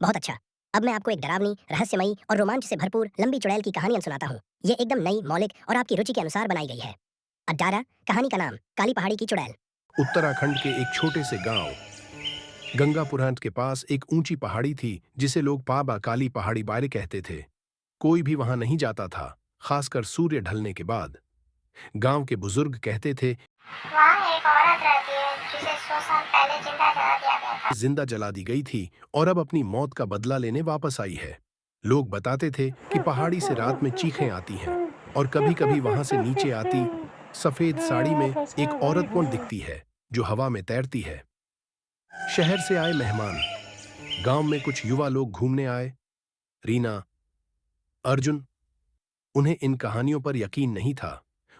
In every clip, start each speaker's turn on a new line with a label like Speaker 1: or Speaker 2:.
Speaker 1: बहुत अच्छा। अब मैं आपको एक डरावनी, रहस्यमयी और रोमांच से भरपूर लंबी चुड़ैल की कहानियाँ सुनाता हूँ। ये एकदम नई, मौलिक और आपकी रुचि के अनुसार बनाई गई है। अड्डारा, कहानी का नाम, काली पहाड़ी की चुड़ैल।
Speaker 2: उत्तराखंड के एक छोटे से गांव गंगापुरहट के पास एक ऊंची पहाड़ी थी जिसे लोग पाबा काली पहाड़ी बारे कहते थे। कोई भी वहां नहीं जाता था, खासकर सूर्य ढलने के बाद। गांव के बुजुर्ग कहते थे,
Speaker 1: वहाँ एक औरत रहती है जिसे 100 साल पहले जिंदा जला दिया गया था।
Speaker 2: जिंदा जला दी गई थी और अब अपनी मौत का बदला लेने वापस आई है। लोग बताते थे कि पहाड़ी से रात में चीखें आती हैं और कभी कभी वहां से नीचे आती सफेद साड़ी में एक औरत दिखती है जो हवा में तैरती है। शहर से आए मेहमान, गांव में कुछ युवा लोग घूमने आए। रीना, अर्जुन, उन्हें इन कहानियों पर यकीन नहीं था।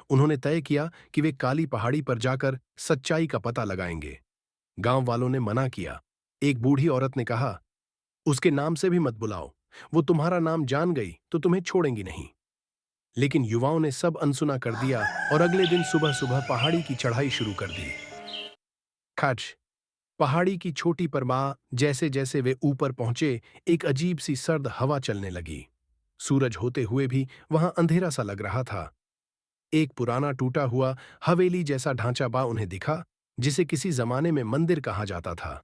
Speaker 2: उन्होंने तय किया कि वे काली पहाड़ी पर जाकर सच्चाई का पता लगाएंगे। गांव वालों ने मना किया। एक बूढ़ी औरत ने कहा, उसके नाम से भी मत बुलाओ, वो तुम्हारा नाम जान गई तो तुम्हें छोड़ेंगी नहीं। लेकिन युवाओं ने सब अनसुना कर दिया और अगले दिन सुबह सुबह पहाड़ी की चढ़ाई शुरू कर दी। खच, पहाड़ी की छोटी परवाह, जैसे जैसे वे ऊपर पहुंचे, एक अजीब सी सर्द हवा चलने लगी। सूरज होते हुए भी वहां अंधेरा सा लग रहा था। एक पुराना टूटा हुआ हवेली जैसा ढांचा बा उन्हें दिखा, जिसे किसी जमाने में मंदिर कहा जाता था।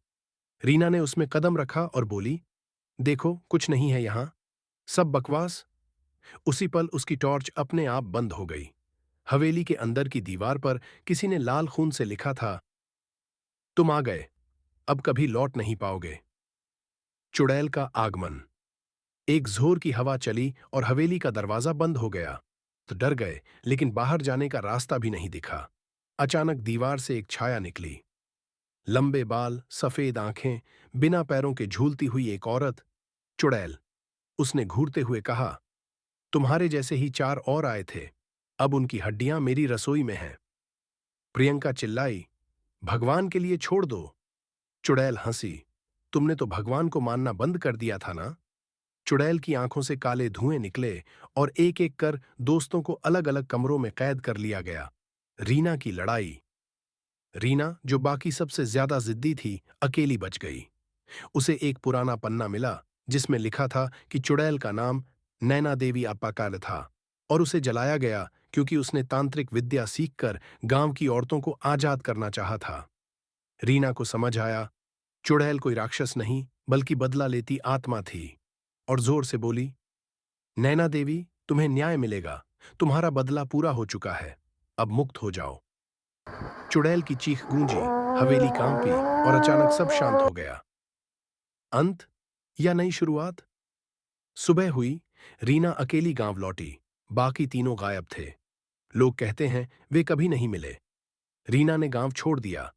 Speaker 2: रीना ने उसमें कदम रखा और बोली, देखो कुछ नहीं है यहां, सब बकवास। उसी पल उसकी टॉर्च अपने आप बंद हो गई। हवेली के अंदर की दीवार पर किसी ने लाल खून से लिखा था, तुम आ गए, अब कभी लौट नहीं पाओगे। चुड़ैल का आगमन। एक जोर की हवा चली और हवेली का दरवाजा बंद हो गया। तो डर गए, लेकिन बाहर जाने का रास्ता भी नहीं दिखा। अचानक दीवार से एक छाया निकली। लंबे बाल, सफेद आंखें, बिना पैरों के झूलती हुई एक औरत। चुड़ैल। उसने घूरते हुए कहा, तुम्हारे जैसे ही 4 और आए थे, अब उनकी हड्डियां मेरी रसोई में हैं। प्रियंका चिल्लाई, भगवान के लिए छोड़ दो। चुड़ैल हंसी, तुमने तो भगवान को मानना बंद कर दिया था ना। चुड़ैल की आंखों से काले धुएं निकले और एक एक कर दोस्तों को अलग अलग कमरों में कैद कर लिया गया। रीना की लड़ाई। रीना, जो बाकी सबसे ज्यादा जिद्दी थी, अकेली बच गई। उसे एक पुराना पन्ना मिला जिसमें लिखा था कि चुड़ैल का नाम नैना देवी अप्पाकाल था और उसे जलाया गया क्योंकि उसने तांत्रिक विद्या सीखकर गांव की औरतों को आजाद करना चाहा था। रीना को समझ आया, चुड़ैल कोई राक्षस नहीं बल्कि बदला लेती आत्मा थी, और जोर से बोली, नैना देवी, तुम्हें न्याय मिलेगा, तुम्हारा बदला पूरा हो चुका है, अब मुक्त हो जाओ। चुड़ैल की चीख गूंजी, हवेली कांपी और अचानक सब शांत हो गया। अंत या नई शुरुआत? सुबह हुई, रीना अकेली गांव लौटी, बाकी तीनों गायब थे। लोग कहते हैं वे कभी नहीं मिले। रीना ने गांव छोड़ दिया,